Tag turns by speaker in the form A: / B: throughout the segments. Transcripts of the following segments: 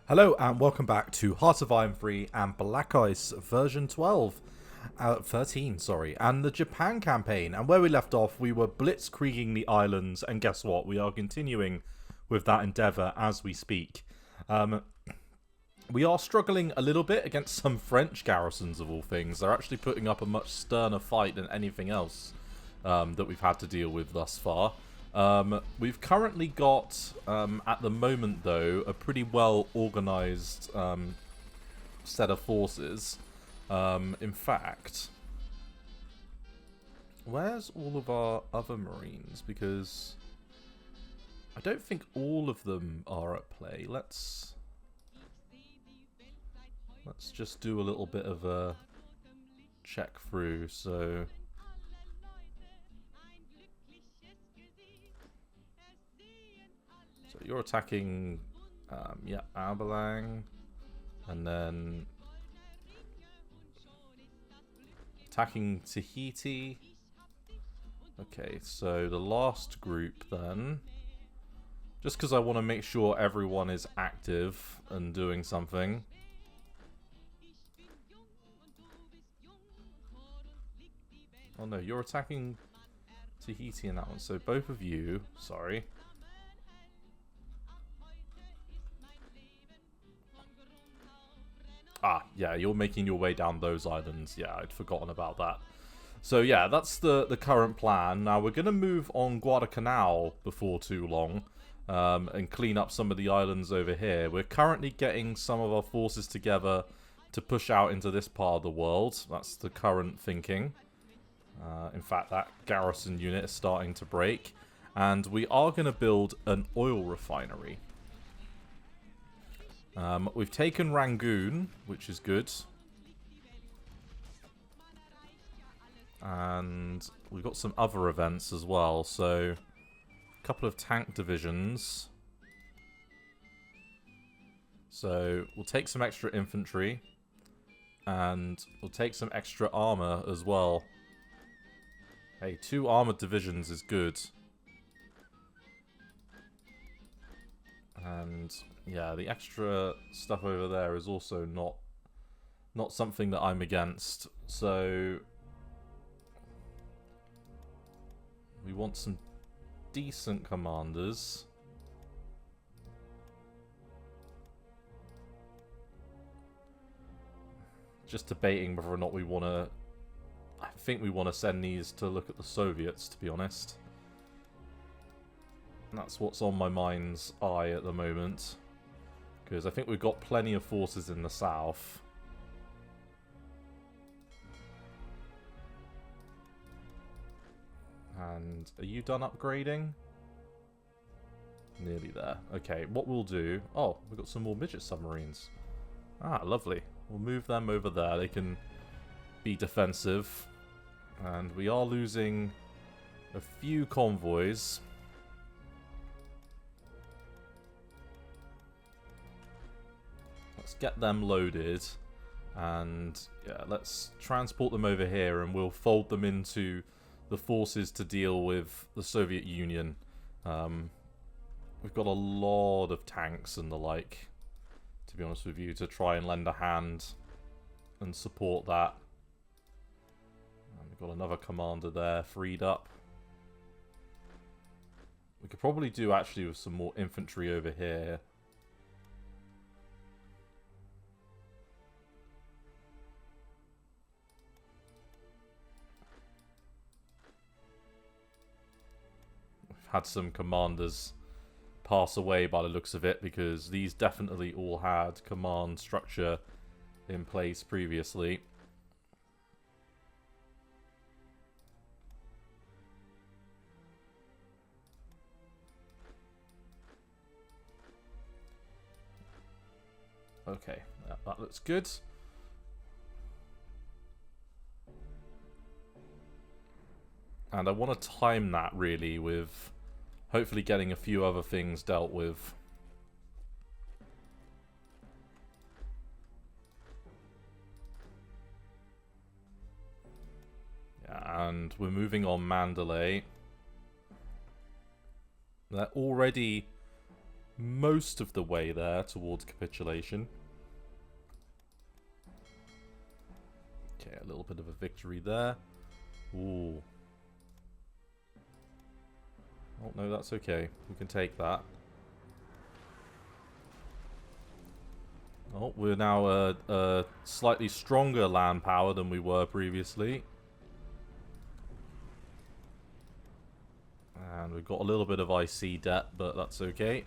A: Hello and welcome back to Heart of Iron 3 and Black Ice version 13, sorry, and the Japan campaign. And where we left off, we were blitzkrieging the islands, and guess what? We are continuing with that endeavour as we speak. We are struggling a little bit against some French garrisons of all things. They're actually putting up a much sterner fight than anything else that we've had to deal with thus far. We've currently got, at the moment though, a pretty well organised set of forces. In fact, where's all of our other Marines? Because I don't think all of them are at play. Let's just do a little bit of a check through. So you're attacking, yeah, Abelang, and then attacking Tahiti. Okay, so the last group then, just because I want to make sure everyone is active and doing something. Oh no, you're attacking Tahiti in that one, so both of you, sorry. Ah, yeah, you're making your way down those islands. Yeah, I'd forgotten about that. So yeah, that's the current plan. Now we're going to move on Guadalcanal before too long and clean up some of the islands over here. We're currently getting some of our forces together to push out into this part of the world. That's the current thinking. In fact, that garrison unit is starting to break. And we are going to build an oil refinery. We've taken Rangoon, which is good. And we've got some other events as well. So, a couple of tank divisions. So, we'll take some extra infantry. And we'll take some extra armor as well. Hey, 2 armored divisions is good. And yeah, the extra stuff over there is also not something that I'm against. So we want some decent commanders. Just debating whether or not we want to... I think we want to send these to look at the Soviets, to be honest. And that's what's on my mind's eye at the moment. Because I think we've got plenty of forces in the south. And are you done upgrading? Nearly there. Okay, what we'll do... Oh, we've got some more midget submarines. Ah, lovely. We'll move them over there. They can be defensive. And we are losing a few convoys. Let's get them loaded. And yeah, let's transport them over here and we'll fold them into the forces to deal with the Soviet Union. We've got a lot of tanks and the like, to be honest with you, to try and lend a hand and support that. And we've got another commander there freed up. We could probably do actually with some more infantry over here. We've had some commanders pass away by the looks of it, because these definitely all had command structure in place previously. Okay, that looks good. And I want to time that really with hopefully getting a few other things dealt with. Yeah, and we're moving on Mandalay. They're already most of the way there towards capitulation. Okay, a little bit of a victory there. Ooh. Oh, no, that's okay. We can take that. Oh, we're now a slightly stronger land power than we were previously. And we've got a little bit of IC debt, but that's okay.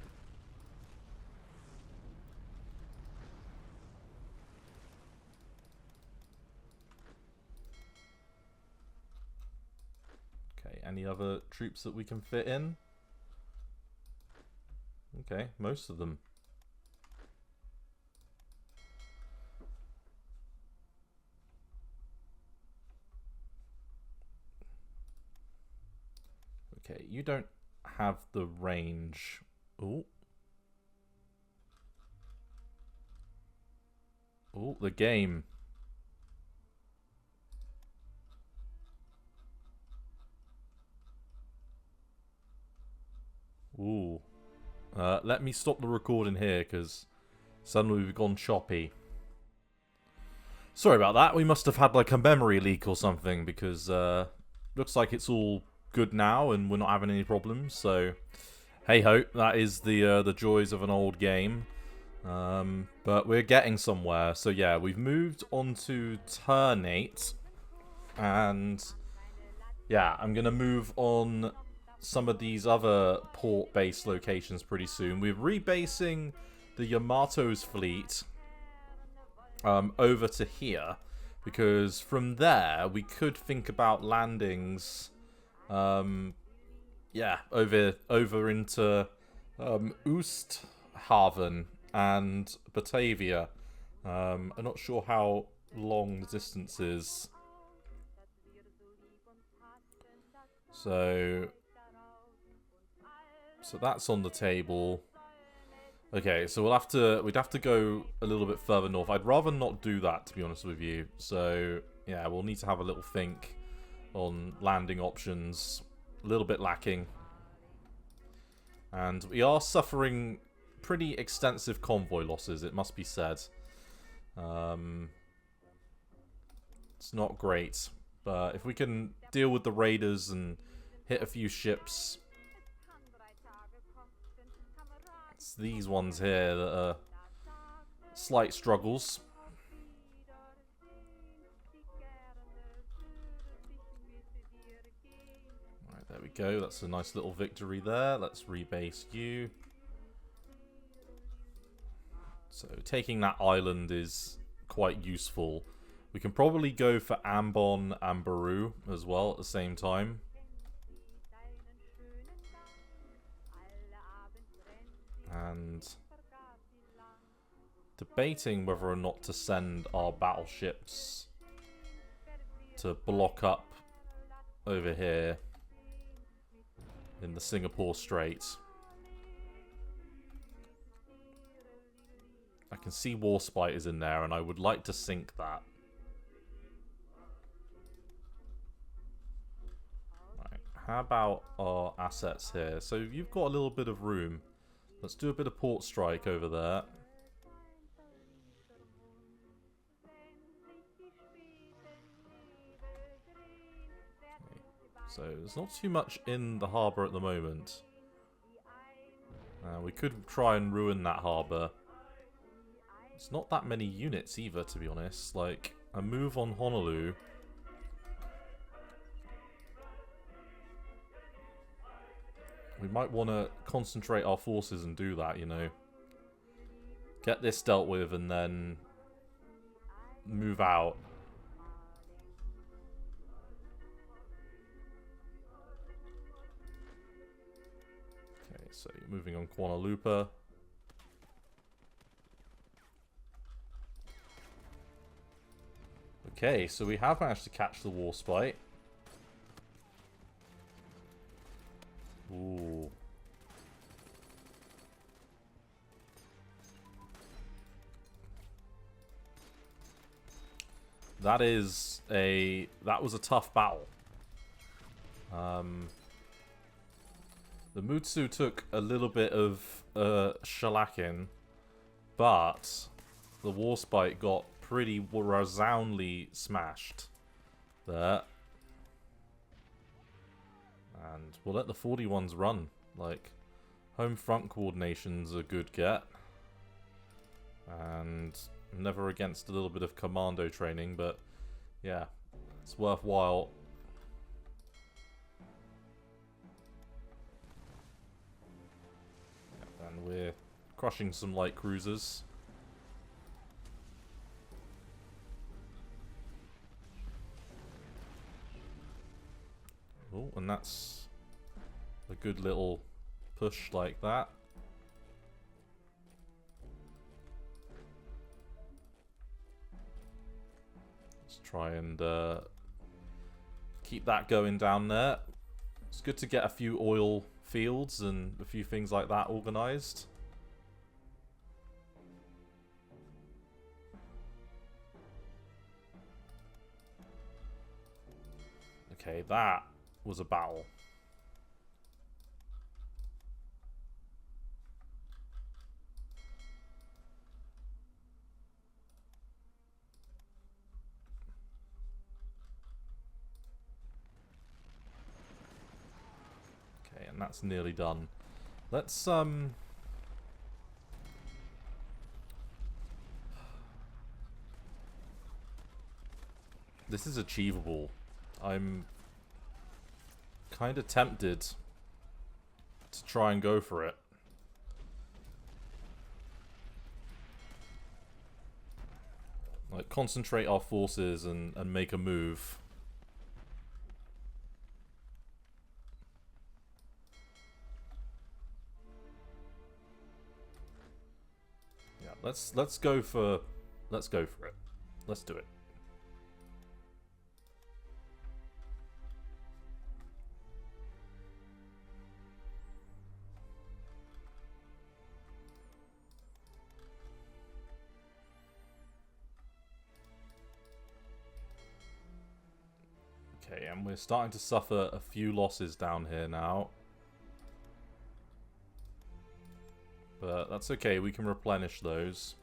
A: Okay, any other troops that we can fit in? Okay, most of them. Okay, you don't have the range. Ooh. Ooh, the game. Ooh. Let me stop the recording here, because suddenly we've gone choppy. Sorry about that. We must have had like a memory leak or something, because looks like it's all good now and we're not having any problems. So, hey ho, that is the joys of an old game. But we're getting somewhere. So yeah, we've moved on to turn 8, and yeah, I'm gonna move on some of these other port-based locations pretty soon. We're rebasing the Yamato's fleet over to here, because from there we could think about landings yeah, over into Oosthaven and Batavia. I'm not sure how long the distance is. So that's on the table. Okay, so we'd have to go a little bit further north. I'd rather not do that, to be honest with you. So yeah, we'll need to have a little think on landing options. A little bit lacking. And we are suffering pretty extensive convoy losses, it must be said. It's not great. But if we can deal with the raiders and hit a few ships, it's these ones here that are slight struggles. Alright, there we go. That's a nice little victory there. Let's rebase you. So taking that island is quite useful. We can probably go for Ambon and Baru as well at the same time. And debating whether or not to send our battleships to block up over here in the Singapore Strait. I can see Warspite is in there, and I would like to sink that. Right, how about our assets here? So you've got a little bit of room. Let's do a bit of port strike over there. So there's not too much in the harbour at the moment. We could try and ruin that harbour. It's not that many units either, to be honest. Like, a move on Honolulu. We might want to concentrate our forces and do that, you know. Get this dealt with and then move out. Okay, so you're moving on Kuala Lumpur. Okay, so we have managed to catch the Warspite. Ooh. That was a tough battle. The Mutsu took a little bit of shellacking, but the Warspite got pretty resoundly smashed there. And we'll let the 41s run. Like, home front coordination's a good get. And I'm never against a little bit of commando training, but yeah, it's worthwhile. And we're crushing some light cruisers. Oh, and that's a good little push like that. Let's try and keep that going down there. It's good to get a few oil fields and a few things like that organized. Okay, that was a battle. Okay, and that's nearly done. Let's this is achievable. I'm kind of tempted to try and go for it. Like, concentrate our forces and make a move. Yeah, let's go for it. Let's do it. Okay, and we're starting to suffer a few losses down here now. But that's okay, we can replenish those.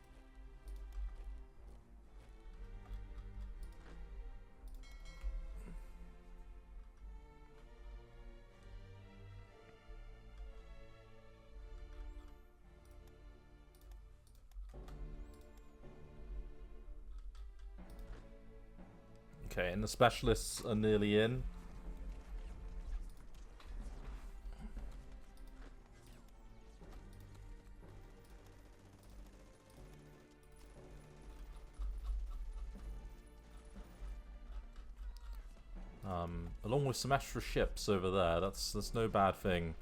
A: Okay, and the specialists are nearly in. Along with some extra ships over there, that's no bad thing.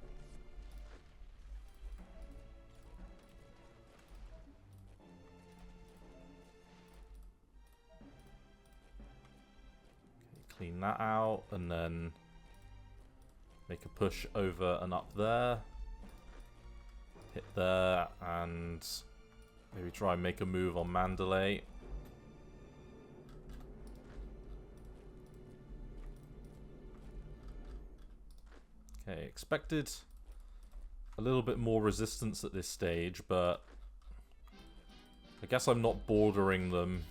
A: Okay, clean that out, and then make a push over and up there. Hit there, and maybe try and make a move on Mandalay. Okay, expected a little bit more resistance at this stage, but I guess I'm not bordering them,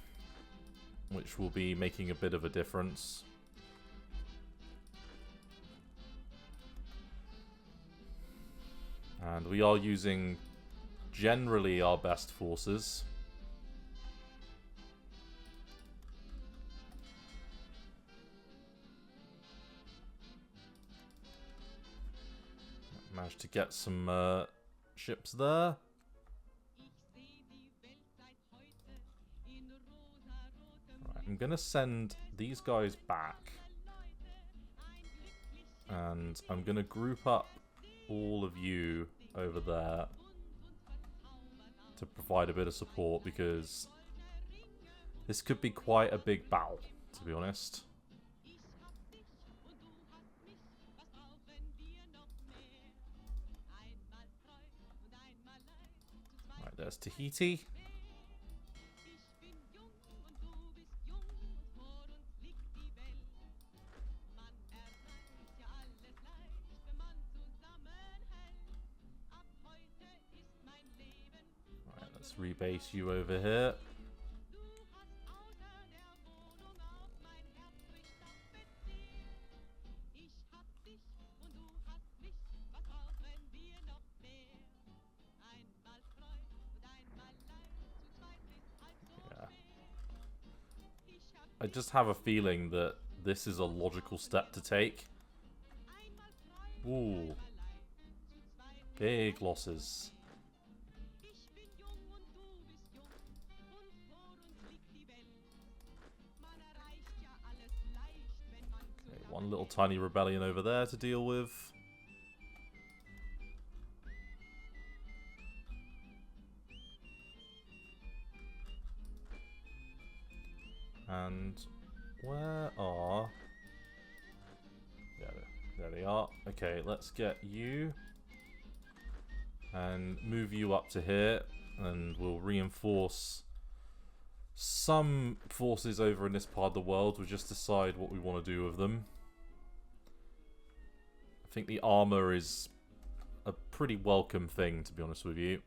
A: which will be making a bit of a difference. And we are using generally our best forces. Managed to get some ships there. Right, I'm gonna send these guys back. And I'm gonna group up all of you over there to provide a bit of support, because this could be quite a big battle, to be honest. Right, there's Tahiti. Let's rebase you over here. Yeah. I just have a feeling that this is a logical step to take. Ooh. Big losses. Okay, one little tiny rebellion over there to deal with. And where are... Yeah, there they are. Okay, let's get you. And move you up to here. And we'll reinforce some forces over in this part of the world. We'll just decide what we want to do with them. I think the armor is a pretty welcome thing, to be honest with you.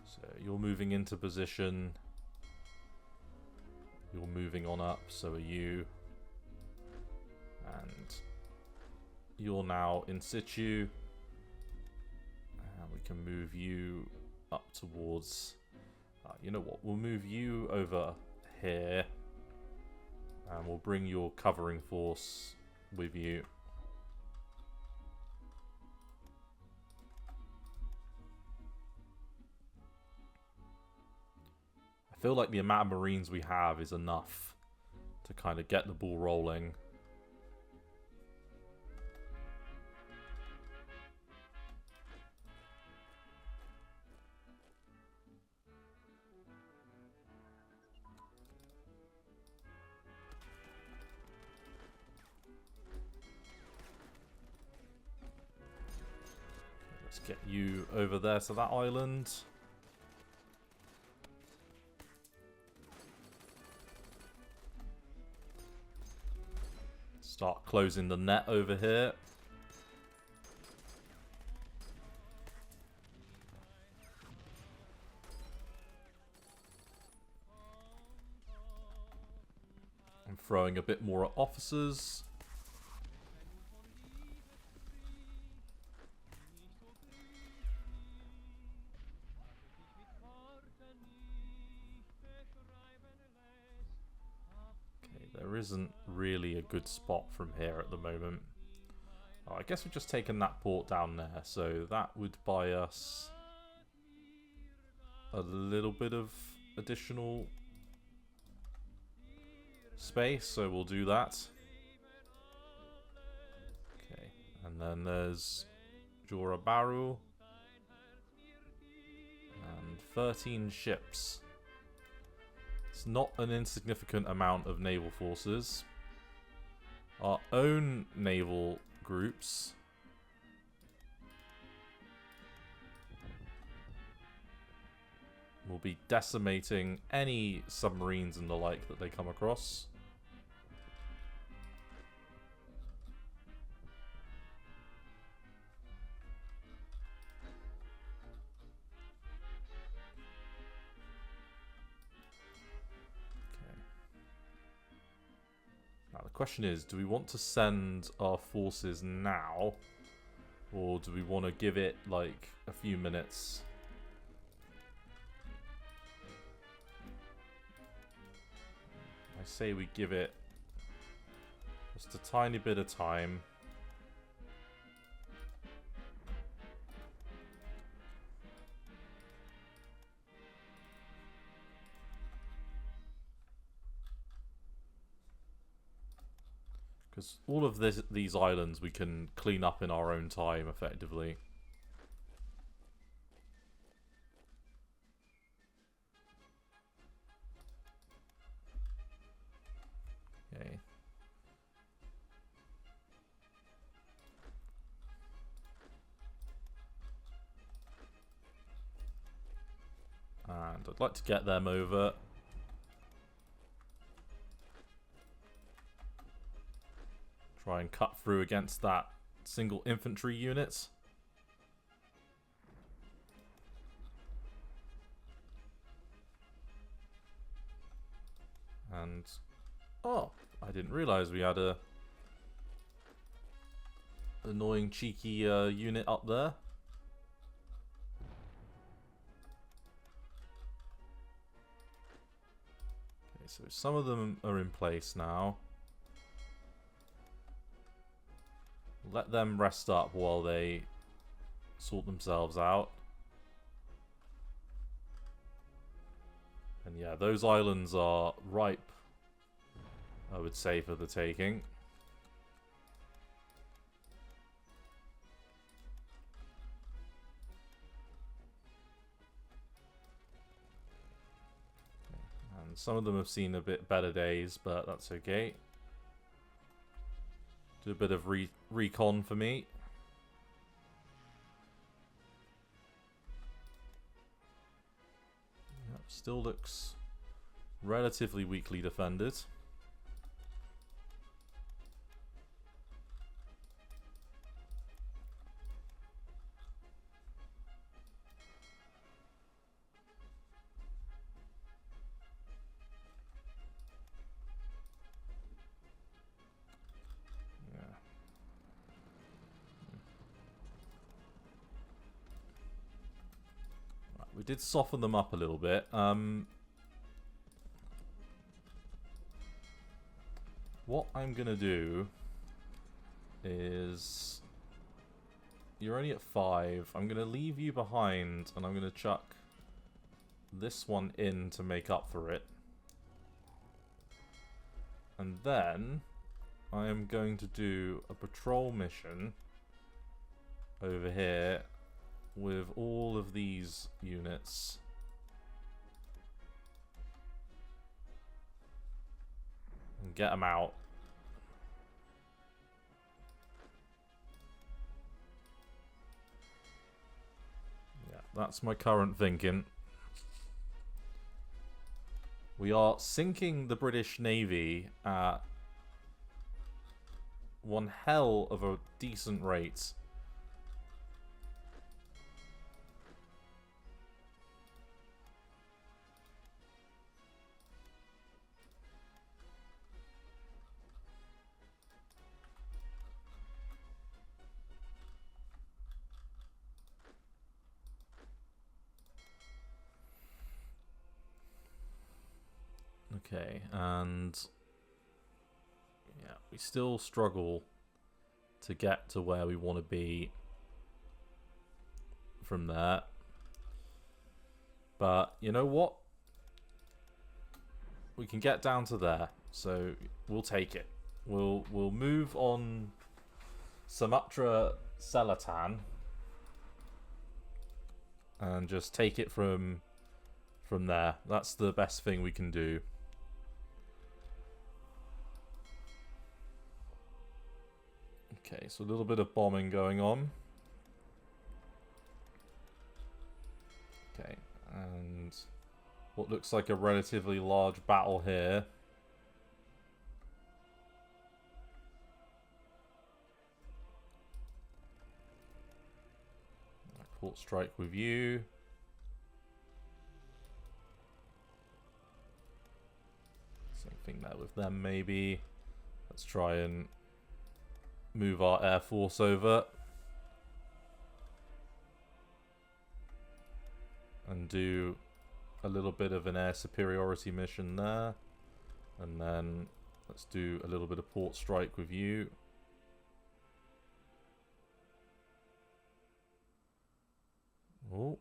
A: So you're moving into position. You're moving on up, so are you. And you're now in situ. And we can move you up towards... you know what? We'll move you over here. And we'll bring your covering force with you. I feel like the amount of Marines we have is enough to kind of get the ball rolling. Let's get you over there to that island. Start closing the net over here. I'm throwing a bit more at officers. There isn't really a good spot from here at the moment. Oh, I guess we've just taken that port down there, so that would buy us a little bit of additional space, so we'll do that. Okay, and then there's Jorabaru and 13 ships. It's not an insignificant amount of naval forces. Our own naval groups will be decimating any submarines and the like that they come across. Now the question is, do we want to send our forces now? Or do we want to give it like a few minutes? I say we give it just a tiny bit of time. Because all of these islands we can clean up in our own time, effectively. Okay. And I'd like to get them over. Try and cut through against that single infantry unit. And oh, I didn't realize we had a annoying cheeky unit up there. Okay, so some of them are in place now. Let them rest up while they sort themselves out. And yeah, those islands are ripe, I would say, for the taking. And some of them have seen a bit better days, but that's okay. Do a bit of recon for me. Yep, still looks relatively weakly defended. We did soften them up a little bit. What I'm going to do is... You're only at 5. I'm going to leave you behind, and I'm going to chuck this one in to make up for it. And then I am going to do a patrol mission over here with all of these units. And get them out. Yeah, that's my current thinking. We are sinking the British Navy at one hell of a decent rate. Okay, and yeah, we still struggle to get to where we want to be from there. But you know what? We can get down to there, so we'll take it. We'll move on Sumatra Selatan and just take it from there. That's the best thing we can do. Okay, so a little bit of bombing going on. Okay, and what looks like a relatively large battle here. Port strike with you. Same thing there with them, maybe. Let's try and move our air force over and do a little bit of an air superiority mission there, and then let's do a little bit of port strike with you. Oh,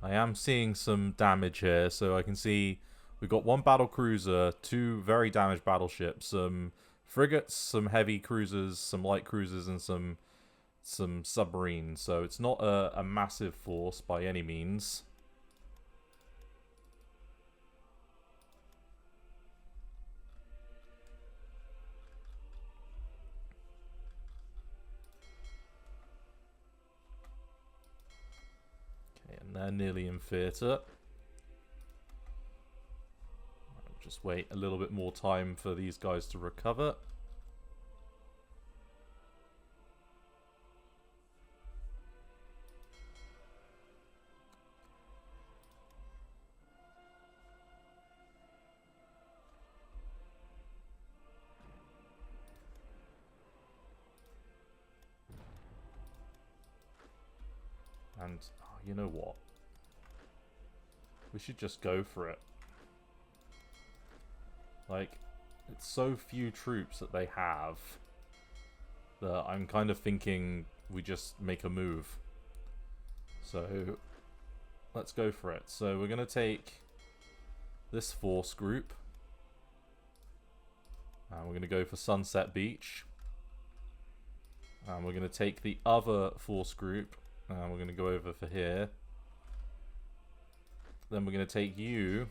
A: I am seeing some damage here, so I can see we've got one battle cruiser, 2 very damaged battleships, some frigates, some heavy cruisers, some light cruisers, and some submarines. So it's not a massive force by any means. Okay, and they're nearly in theatre. Just wait a little bit more time for these guys to recover. And, oh, you know what? We should just go for it. Like, it's so few troops that they have that I'm kind of thinking we just make a move. So, let's go for it. So, we're going to take this force group. And we're going to go for Sunset Beach. And we're going to take the other force group. And we're going to go over for here. Then we're going to take you.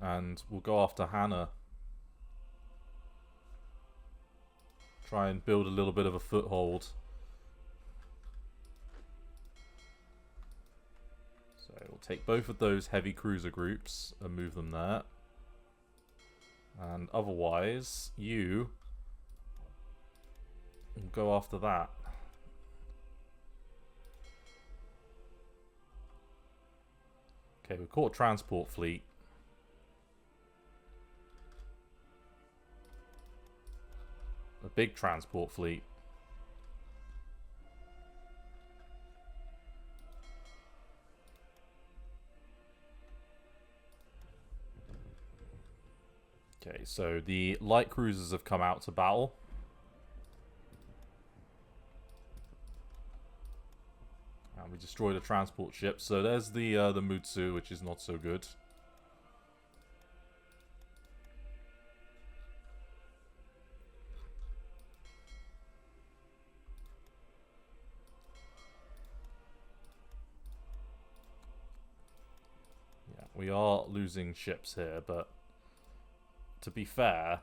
A: And we'll go after Hannah. Try and build a little bit of a foothold. So we'll take both of those heavy cruiser groups and move them there. And otherwise, you will go after that. Okay, we've caught a transport fleet. A big transport fleet. Okay, so the light cruisers have come out to battle. And we destroyed a transport ship. So there's the Mutsu, which is not so good. Yeah, we are losing ships here, but to be fair,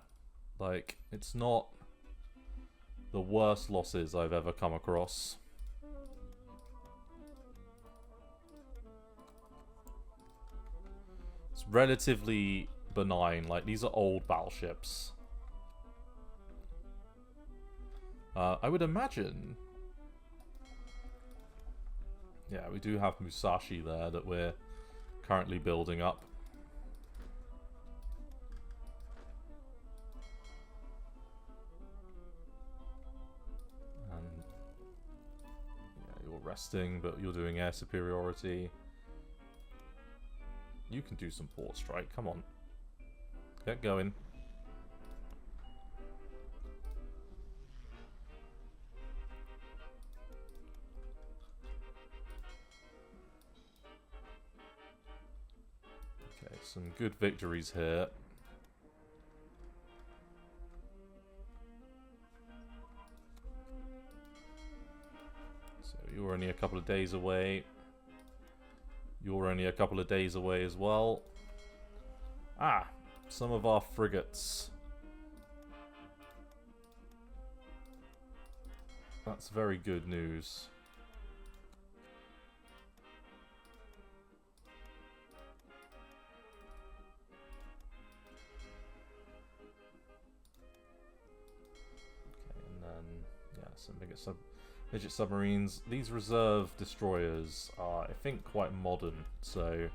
A: like, it's not the worst losses I've ever come across. It's relatively benign. Like, these are old battleships. I would imagine... Yeah, we do have Musashi there that we're currently building up. And yeah, you're resting, but you're doing air superiority. You can do some port strike, come on. Get going. Okay, some good victories here. So you're only a couple of days away. You're only a couple of days away as well. Ah, some of our frigates. That's very good news. Okay, and then, yeah, some midget submarines. These reserve destroyers are, I think, quite modern, so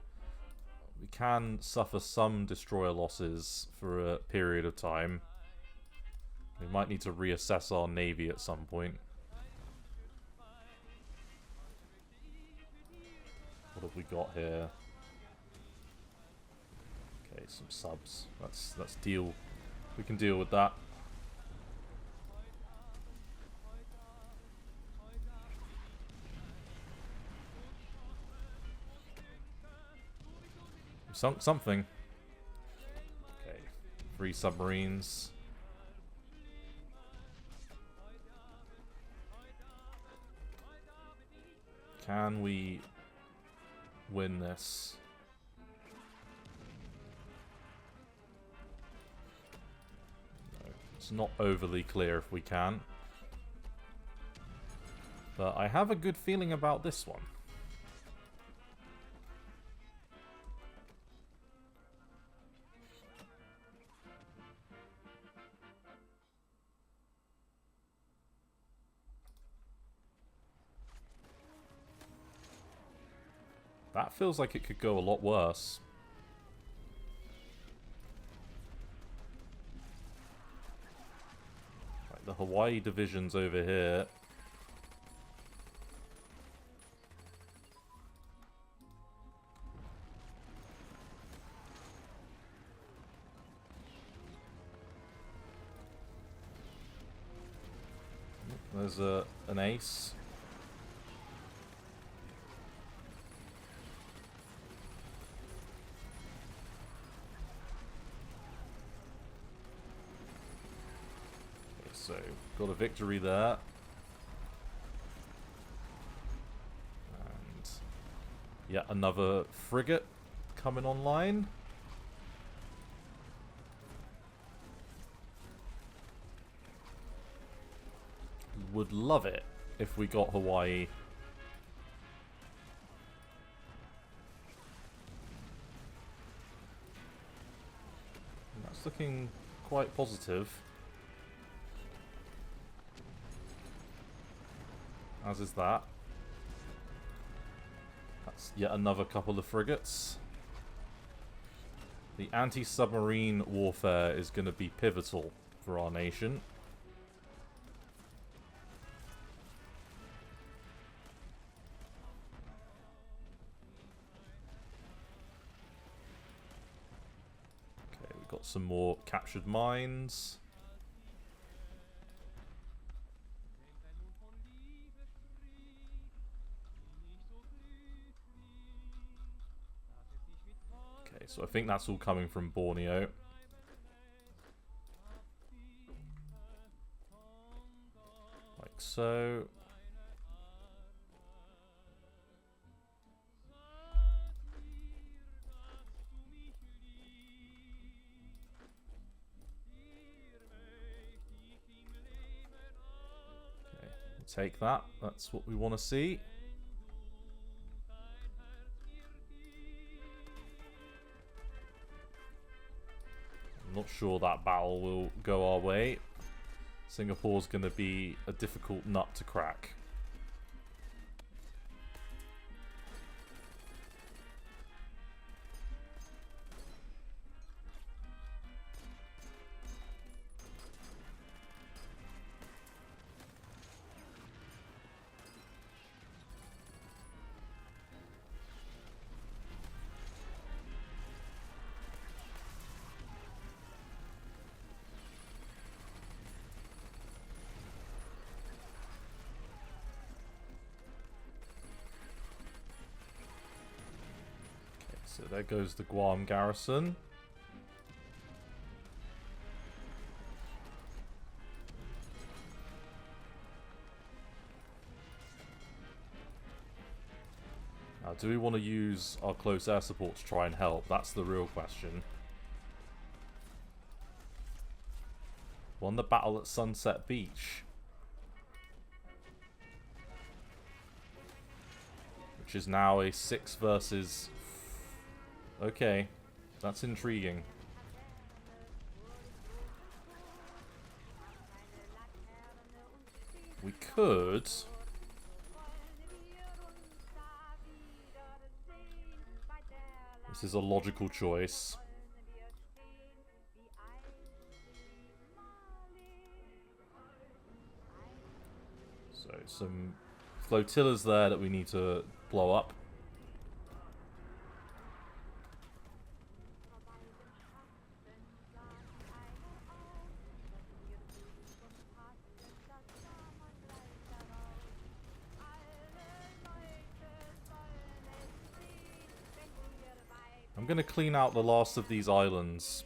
A: we can suffer some destroyer losses for a period of time. We might need to reassess our navy at some point. What have we got here? Okay, some subs. Let's deal. We can deal with that. Sunk something. Okay, 3 submarines. Can we win this? No, it's not overly clear if we can. But I have a good feeling about this one. That feels like it could go a lot worse. Like the Hawaii division's over here. There's an ace. Okay, so, got a victory there. And yet another frigate coming online. Would love it if we got Hawaii. That's looking quite positive. As is that. That's yet another couple of frigates. The anti-submarine warfare is going to be pivotal for our nation. Got some more captured mines. Okay, so I think that's all coming from Borneo. Like so. Take that. That's what we want to see. I'm not sure that battle will go our way. Singapore's going to be a difficult nut to crack. So there goes the Guam garrison. Now, do we want to use our close air support to try and help? That's the real question. Won the battle at Sunset Beach. Which is now a 6 versus... Okay, that's intriguing. We could... This is a logical choice. So, some flotillas there that we need to blow up. I'm going to clean out the last of these islands.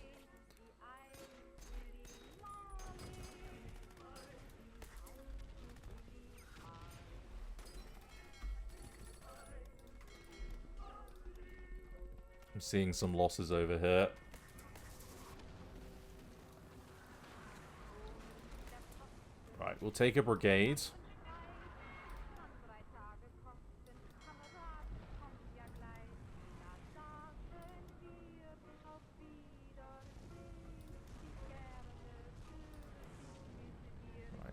A: I'm seeing some losses over here. Right, we'll take a brigade.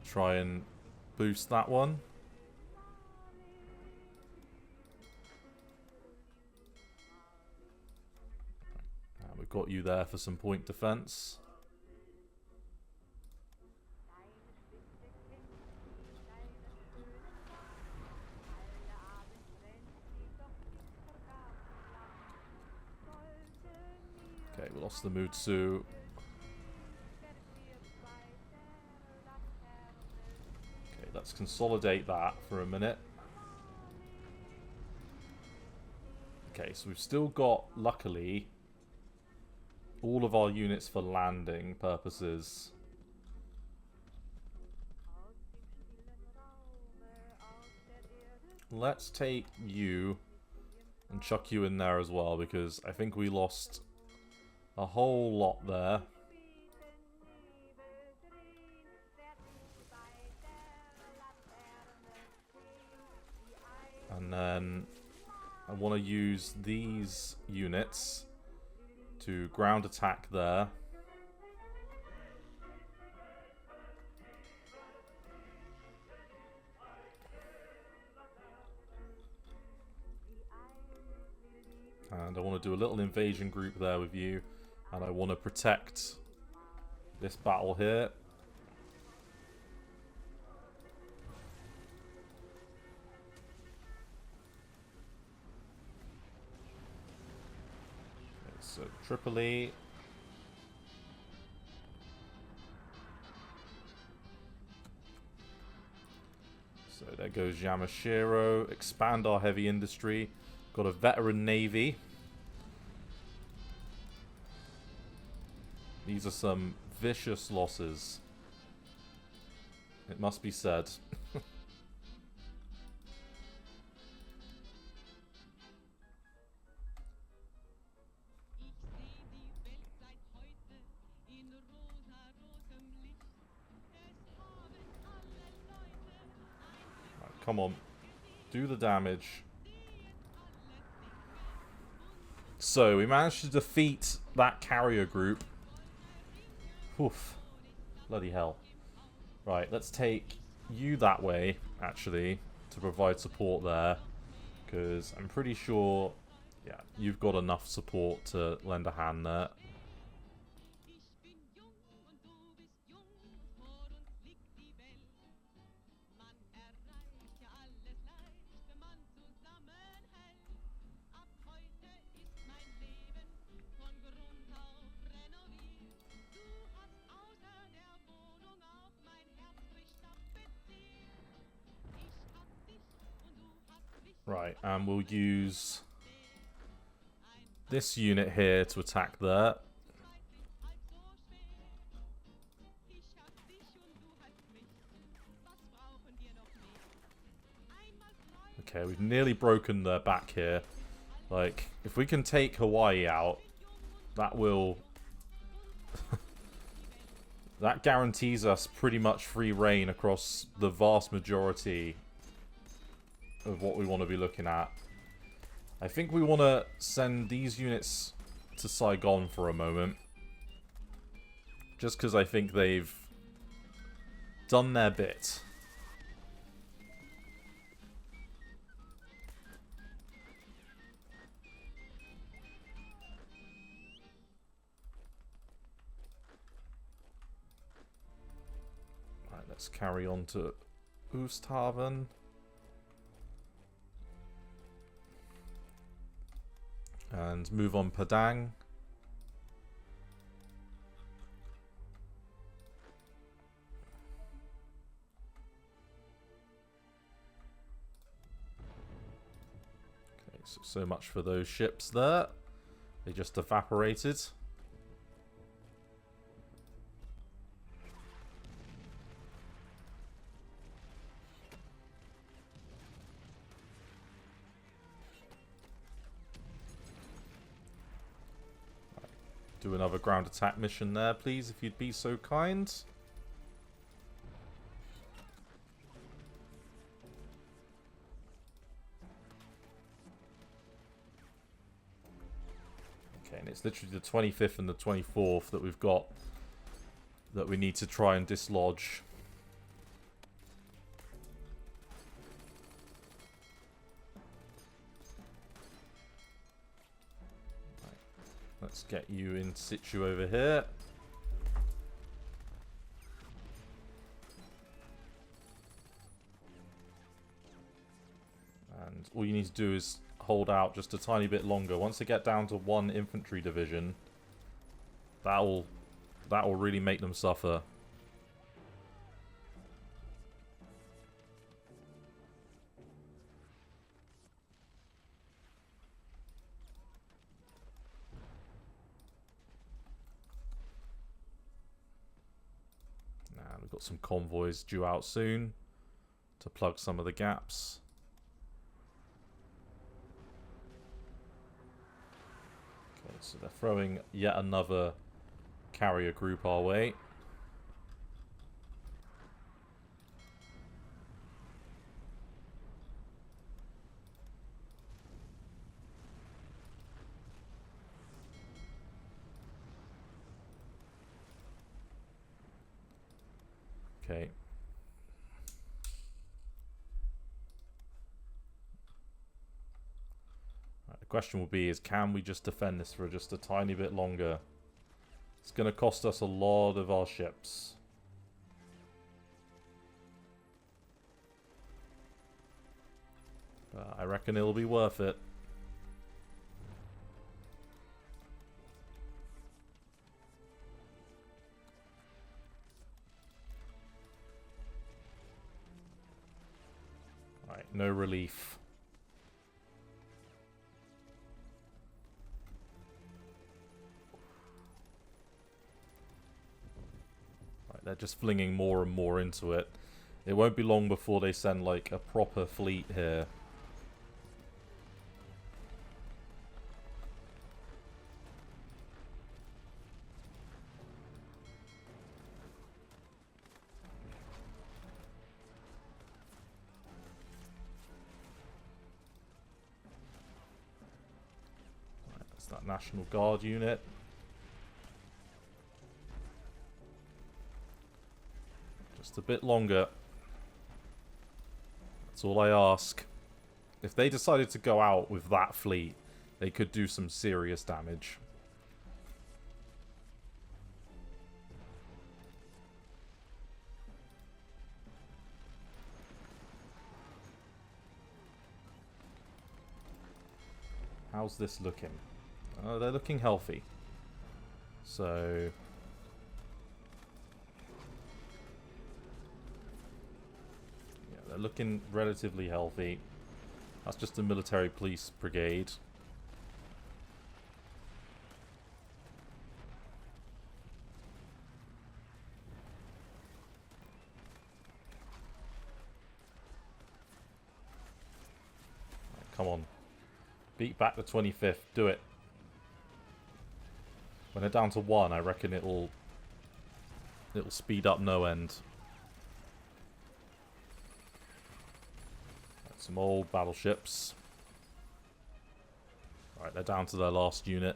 A: Try and boost that one. got you there for some point defense. Okay, we lost the Mutsu. Okay, let's consolidate that for a minute. Okay, so we've still got, luckily, all of our units for landing purposes. Let's take you and chuck you in there as well, because I think we lost a whole lot there. And then I want to use these units to ground attack there. And I want to do a little invasion group there with you. And I want to protect this battle here. Okay, so Tripoli. So there goes Yamashiro. Expand our heavy industry. Got a veteran navy. These are some vicious losses, it must be said. Right, come on, do the damage. So we managed to defeat that carrier group. Oof. Bloody hell. Right, let's take you that way, actually, to provide support there. Because I'm pretty sure, yeah, you've got enough support to lend a hand there. Right, and we'll use this unit here to attack there. Okay, we've nearly broken their back here. Like, if we can take Hawaii out, that will... that guarantees us pretty much free reign across the vast majority of what we want to be looking at. I think we want to send these units to Saigon for a moment. Just because I think they've done their bit. Right, let's carry on to Oosthaven. And move on Padang. Okay, so much for those ships there. They just evaporated. Do another ground attack mission there, please, if you'd be so kind. Okay, and it's literally the 25th and the 24th that we've got that we need to try and dislodge. Let's get you in situ over here. And all you need to do is hold out just a tiny bit longer. Once they get down to 1 infantry division, that'll really make them suffer. And we've got some convoys due out soon to plug some of the gaps. Okay, so they're throwing yet another carrier group our way. Okay. Right, the question will be is, can we just defend this for just a tiny bit longer? It's going to cost us a lot of our ships. But I reckon it'll be worth it. Right, no relief. They're just flinging more and more into it. It won't be long before they send, like, a proper fleet here. Right, that's that National Guard unit. Just a bit longer. That's all I ask. If they decided to go out with that fleet, they could do some serious damage. How's this looking? Oh, they're looking healthy. So... they're looking relatively healthy. That's just a military police brigade. Right, come on. Beat back the 25th. Do it. When they're down to 1, I reckon it'll speed up no end. Some old battleships. Right, they're down to their last unit.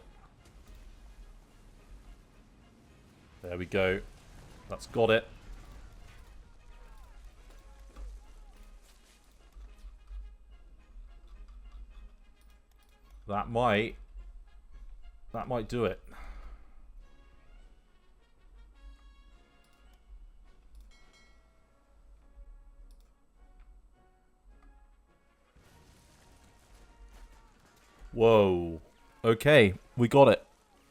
A: There we go. That's got it. That might do it. Whoa. Okay, we got it.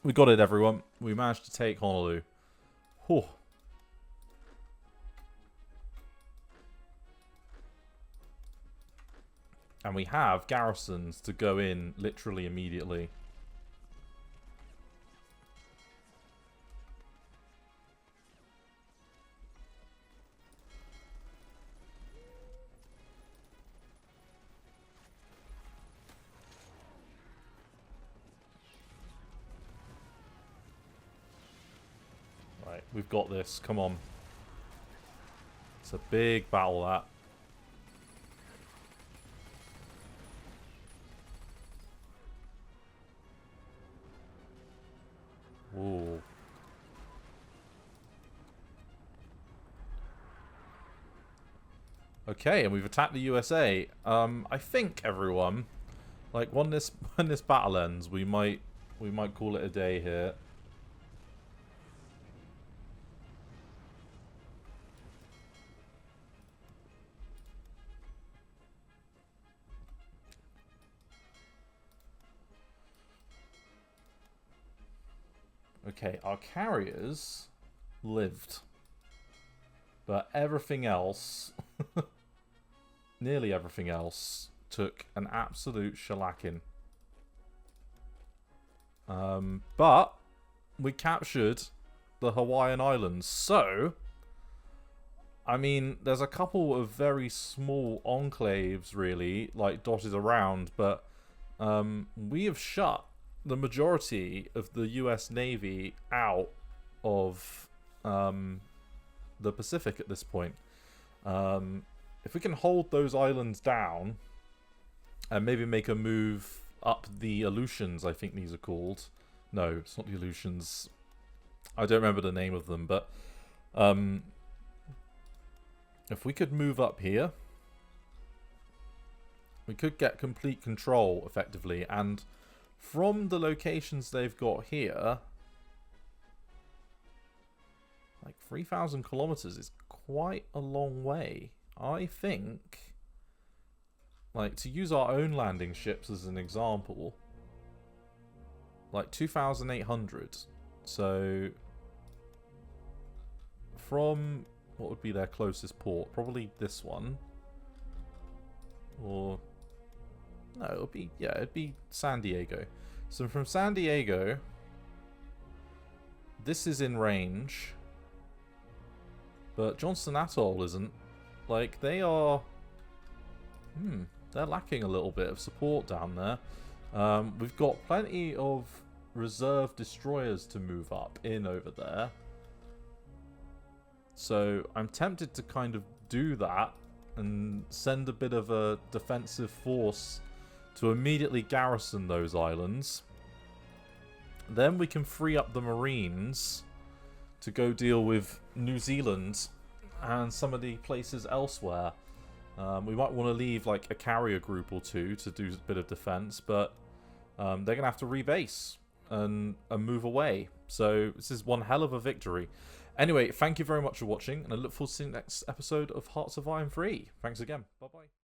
A: We got it, everyone. We managed to take Honolulu. Whew. And we have garrisons to go in literally immediately. Right, we've got this. Come on. It's a big battle, that. Ooh. Okay, and we've attacked the USA. I think, everyone, like, when this battle ends, we might we might call it a day here. Okay, our carriers lived. But everything else, nearly everything else, took an absolute shellacking. But we captured the Hawaiian Islands. So, I mean, there's a couple of very small enclaves, really, like dotted around. But we have shut the majority of the US Navy out of the Pacific at this point. If we can hold those islands down and maybe make a move up the Aleutians, I think these are called. No, it's not the Aleutians. I don't remember the name of them, but if we could move up here, we could get complete control effectively. And from the locations they've got here, like 3,000 kilometers is quite a long way. I think, like, to use our own landing ships as an example, like 2,800. So, from what would be their closest port? Probably this one. Or, no, it'd be San Diego. So from San Diego, this is in range. But Johnston Atoll isn't. Like, they are... they're lacking a little bit of support down there. We've got plenty of reserve destroyers to move up in over there. So I'm tempted to kind of do that and send a bit of a defensive force to immediately garrison those islands. Then we can free up the Marines to go deal with New Zealand and some of the places elsewhere. We might want to leave like a carrier group or two to do a bit of defense, but they're going to have to rebase and move away. So this is one hell of a victory. Anyway, thank you very much for watching, and I look forward to seeing the next episode of Hearts of Iron 3. Thanks again. Bye-bye.